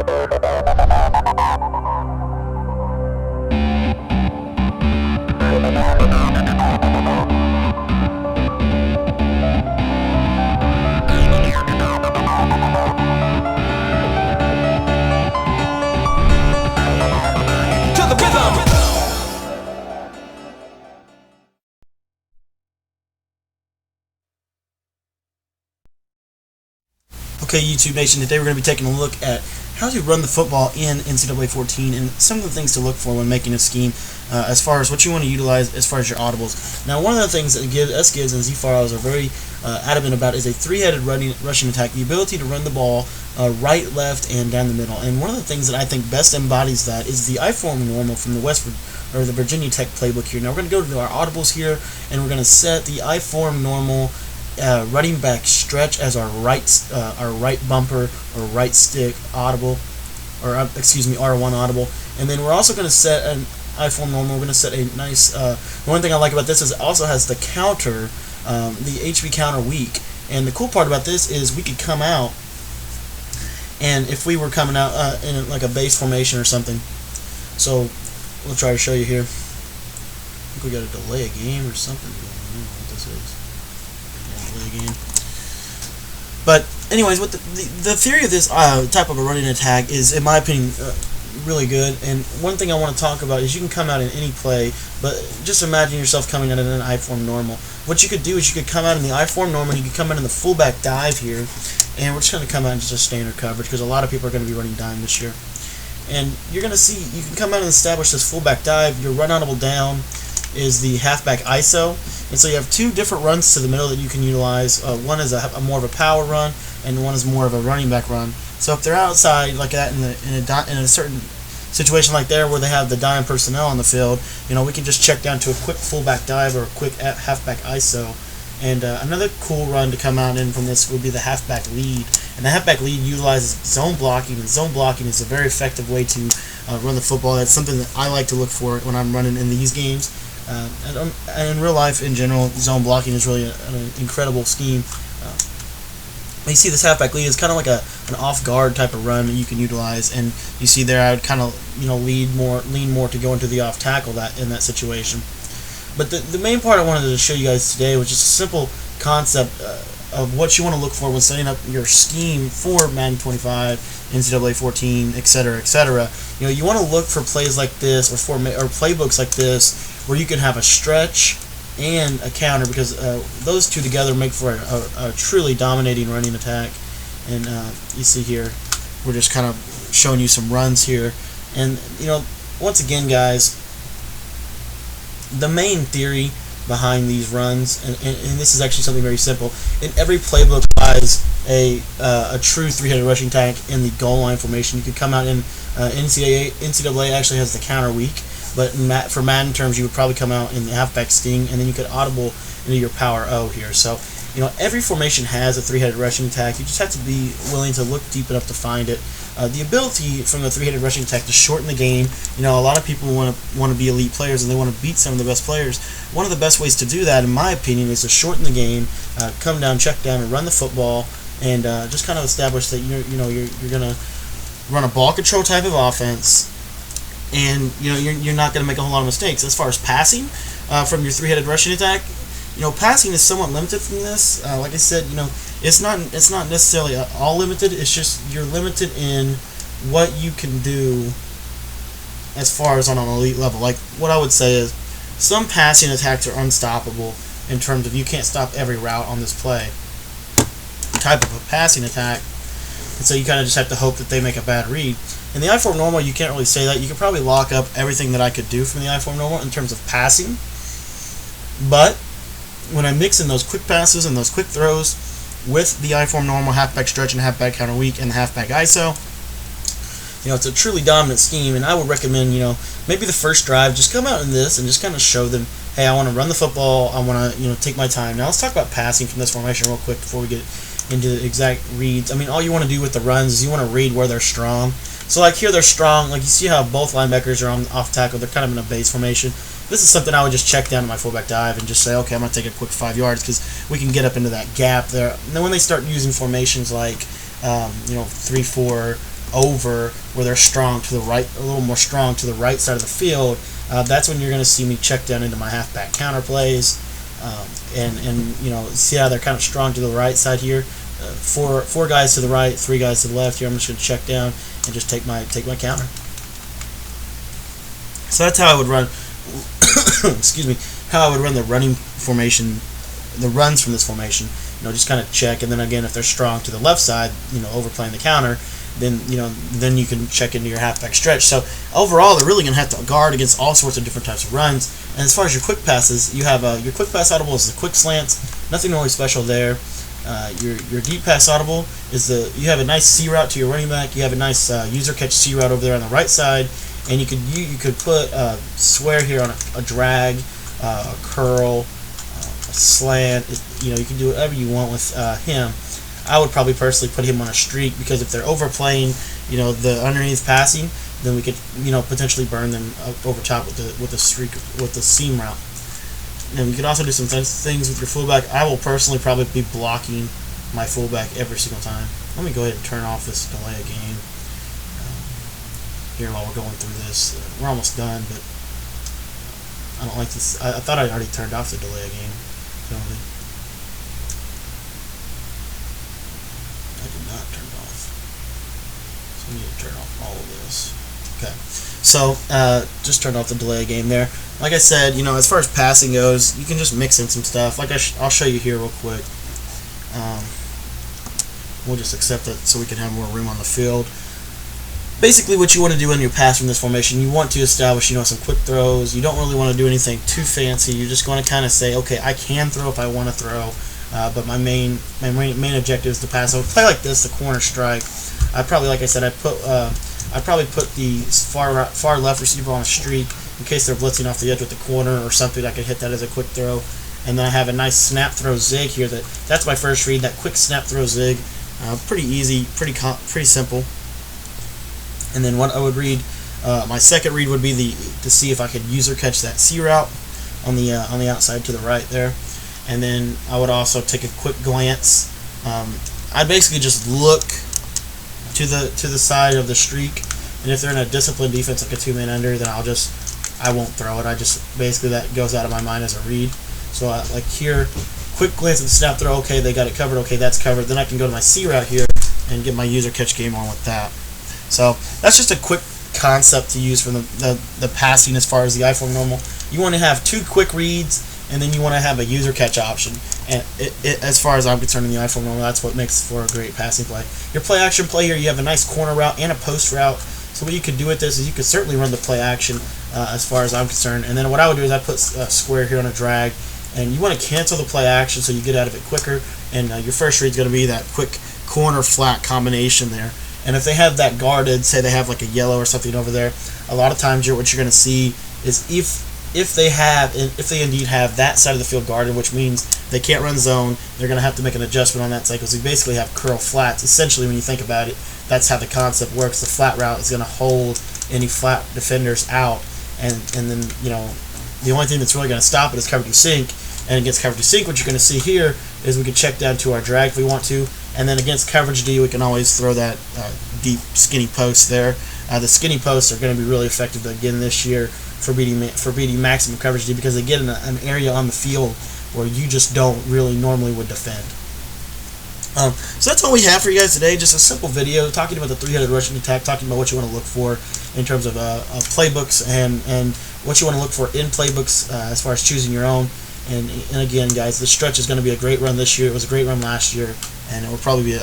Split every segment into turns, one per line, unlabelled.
Okay, YouTube Nation, today we're going to be taking a look at how to run the football in NCAA 14 and some of the things to look for when making a scheme as far as what you want to utilize as far as your audibles. Now, one of the things that us Gibbs and Z-Files are very adamant about is a three-headed rushing attack, the ability to run the ball right, left, and down the middle. And one of the things that I think best embodies that is the I-form normal from the the Virginia Tech playbook here. Now, we're going to go to our audibles here, and we're going to set the I-form normal running back stretch as our right bumper or right stick audible, or excuse me, R1 audible. And then we're also going to set an I-form normal. We're going to set a nice. One thing I like about this is it also has the counter, the HB counter weak. And the cool part about this is we could come out, and if we were coming out in like a base formation or something. So we'll try to show you here. I think we got to delay a game or something. I don't know what this is. Again. But anyways, what the theory of this type of a running attack is, in my opinion, really good. And one thing I want to talk about is you can come out in any play, but just imagine yourself coming out in an I-form normal. What you could do is you could come out in the I-form normal, and you could come out in the fullback dive here, and we're just going to come out in just a standard coverage because a lot of people are going to be running dime this year. And you're going to see you can come out and establish this fullback dive. Your run audible down is the halfback ISO, and so you have two different runs to the middle that you can utilize. One is a more of a power run, and one is more of a running back run. So if they're outside like that in a certain situation like there where they have the dime personnel on the field, we can just check down to a quick fullback dive or a quick halfback ISO. And another cool run to come out in from this would be the halfback lead. And the halfback lead utilizes zone blocking, and zone blocking is a very effective way to run the football. That's something that I like to look for when I'm running in these games. And in real life, in general, zone blocking is really an incredible scheme. You see this halfback lead is kind of like an off-guard type of run that you can utilize, and you see there I would kind of lean more to go into the off-tackle in that situation. But the main part I wanted to show you guys today was just a simple concept of what you want to look for when setting up your scheme for Madden 25, NCAA 14, etc., etc. You want to look for plays like this or playbooks like this where you can have a stretch and a counter, because those two together make for a truly dominating running attack. And you see here, we're just kind of showing you some runs here. And once again, guys, the main theory behind these runs, and this is actually something very simple. In every playbook lies a true three-headed rushing attack in the goal line formation. You could come out in NCAA actually has the counter weak, but for Madden terms, you would probably come out in the halfback sting, and then you could audible into your power O here. So every formation has a three-headed rushing attack. You just have to be willing to look deep enough to find it. The ability from the three-headed rushing attack to shorten the game. A lot of people want to be elite players, and they want to beat some of the best players. One of the best ways to do that, in my opinion, is to shorten the game, come down, check down, and run the football, and just kind of establish that you're going to run a ball control type of offense, and you're not going to make a whole lot of mistakes. As far as passing from your three-headed rushing attack, passing is somewhat limited from this. Like I said, it's not necessarily all limited. It's just you're limited in what you can do as far as on an elite level. Like what I would say is some passing attacks are unstoppable in terms of you can't stop every route on this play type of a passing attack, and so you kind of just have to hope that they make a bad read. In the I-form normal, you can't really say that. You could probably lock up everything that I could do from the I-form normal in terms of passing, but when I mix in those quick passes and those quick throws with the I-form normal, halfback stretch and halfback counter weak, and the halfback ISO, it's a truly dominant scheme. And I would recommend, maybe the first drive, just come out in this and just kind of show them, hey, I want to run the football, I want to, take my time. Now let's talk about passing from this formation real quick before we get into the exact reads. I mean, all you want to do with the runs is you want to read where they're strong. So like here they're strong, like you see how both linebackers are on off tackle, they're kind of in a base formation. This is something I would just check down to my fullback dive and just say, okay, I'm going to take a quick 5 yards because we can get up into that gap there. And then when they start using formations like, 3-4, over where they're strong to the right, a little more strong to the right side of the field, that's when you're going to see me check down into my halfback counter plays, and see how they're kind of strong to the right side here. Four guys to the right, 3 guys to the left here. I'm just going to check down and just take my counter. So that's how I would run. Excuse me. How I would run the running formation, the runs from this formation. Just kind of check, and then again, if they're strong to the left side, overplaying the counter, then you can check into your halfback stretch. So overall, they're really going to have to guard against all sorts of different types of runs. And as far as your quick passes, you have your quick pass audible is the quick slants. Nothing really special there. Your deep pass audible is you have a nice C route to your running back. You have a nice user catch C route over there on the right side, and you could put swear here on a drag, a curl, a slant. You can do whatever you want with him. I would probably personally put him on a streak, because if they're overplaying, the underneath passing, then we could, potentially burn them over top with the streak, with the seam route. And you could also do some things with your fullback. I will personally probably be blocking my fullback every single time. Let me go ahead and turn off this delay of game here while we're going through this. We're almost done, but I don't like this. I thought I already turned off the delay of game penalty. I did not turn it off. So we need to turn off all of this. Okay. So just turned off the delay of game there. Like I said, as far as passing goes, you can just mix in some stuff. Like I'll show you here real quick. We'll just accept it so we can have more room on the field. Basically, what you want to do in your pass from this formation, you want to establish, some quick throws. You don't really want to do anything too fancy. You're just going to kind of say, okay, I can throw if I want to throw, but my main objective is to pass. I would play like this, the corner strike. Like I said, I'd probably put the far left receiver on a streak in case they're blitzing off the edge with the corner or something. I could hit that as a quick throw, and then I have a nice snap throw zig here. That's my first read. That quick snap throw zig, pretty easy, pretty simple. And then what I would read, my second read would be to see if I could user catch that C route on the outside to the right there, and then I would also take a quick glance. I'd basically just look to the side of the streak, and if they're in a disciplined defense like a 2-man under, then I won't throw it. Basically that goes out of my mind as a read. So like here, quick glance at the snap throw. Okay, they got it covered. Okay, that's covered. Then I can go to my C route here and get my user catch game on with that. So that's just a quick concept to use for the passing as far as the I-form normal. You want to have 2 quick reads, and then you want to have a user catch option. And as far as I'm concerned in the I-form normal, that's what makes for a great passing play. Your play action play here, you have a nice corner route and a post route. So what you could do with this is you could certainly run the play action as far as I'm concerned. And then what I would do is I put a square here on a drag, and you want to cancel the play action so you get out of it quicker. And your first read is going to be that quick corner flat combination there. And if they have that guarded, say they have like a yellow or something over there, a lot of times what you're going to see is if they indeed have that side of the field guarded, which means they can't run zone, they're going to have to make an adjustment on that side, because we basically have curl flats. Essentially, when you think about it, that's how the concept works. The flat route is going to hold any flat defenders out, and then the only thing that's really going to stop it is cover to sink. And against cover to sink, what you're going to see here is we can check down to our drag if we want to, and then against coverage D, we can always throw that deep skinny post there. The skinny posts are going to be really effective again this year for beating maximum coverage D, because they get in an area on the field where you just don't really normally would defend. So that's all we have for you guys today. Just a simple video talking about the 3-headed rushing attack, talking about what you want to look for in terms of playbooks and what you want to look for in playbooks as far as choosing your own. And again, guys, the stretch is going to be a great run this year. It was a great run last year, and it will probably be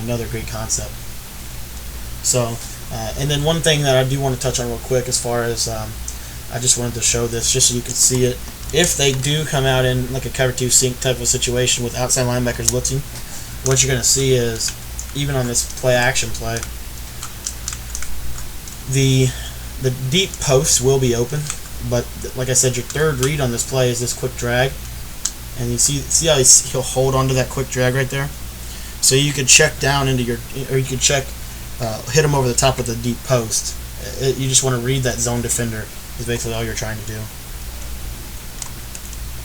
another great concept. So, and then one thing that I do want to touch on real quick, as far as I just wanted to show this just so you can see it. If they do come out in like a cover 2 sink type of situation with outside linebackers blitzing, what you're going to see is, even on this play action play, the deep posts will be open. But like I said, your third read on this play is this quick drag, and you see how he'll hold onto that quick drag right there. So you could check down into or you could check, hit him over the top of the deep post. You just want to read that zone defender is basically all you're trying to do.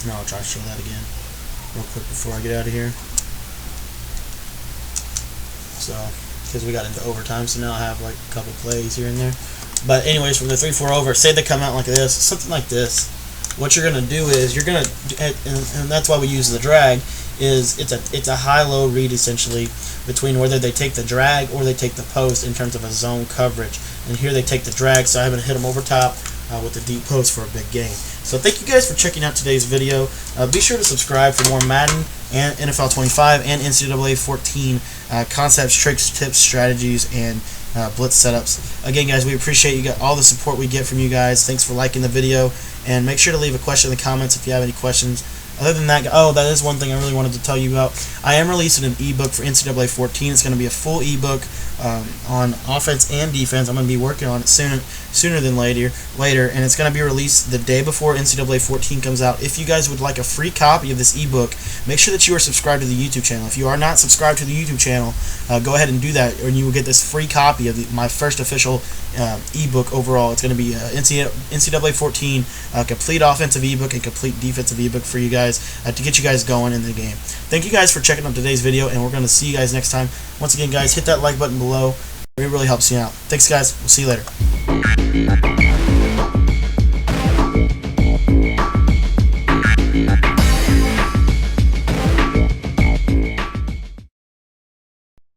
Now I'll try to show that again real quick before I get out of here. So because we got into overtime, so now I have like a couple plays here and there. But anyways, from the 3-4 over, say they come out like this, something like this. What you're gonna do is you're gonna, and that's why we use the drag. Is it's a high-low read essentially between whether they take the drag or they take the post in terms of a zone coverage. And here they take the drag, so I'm gonna hit them over top with the deep post for a big gain. So thank you guys for checking out today's video. Be sure to subscribe for more Madden and NFL 25 and NCAA 14 concepts, tricks, tips, strategies, and blitz setups. Again, guys, we appreciate you got all the support we get from you guys. Thanks for liking the video, and make sure to leave a question in the comments if you have any questions. Other than that, oh, that is one thing I really wanted to tell you about. I am releasing an ebook for NCAA 14. It's going to be a full ebook on offense and defense. I'm going to be working on it sooner than later, and it's going to be released the day before NCAA 14 comes out. If you guys would like a free copy of this ebook, make sure that you are subscribed to the YouTube channel. If you are not subscribed to the YouTube channel, go ahead and do that, and you will get this free copy of my first official ebook overall. It's going to be NCAA 14 complete offensive ebook and complete defensive ebook for you guys to get you guys going in the game. Thank you guys for checking out today's video, and we're going to see you guys next time. Once again, guys, hit that like button below. It really helps you out. Thanks, guys. We'll see you later.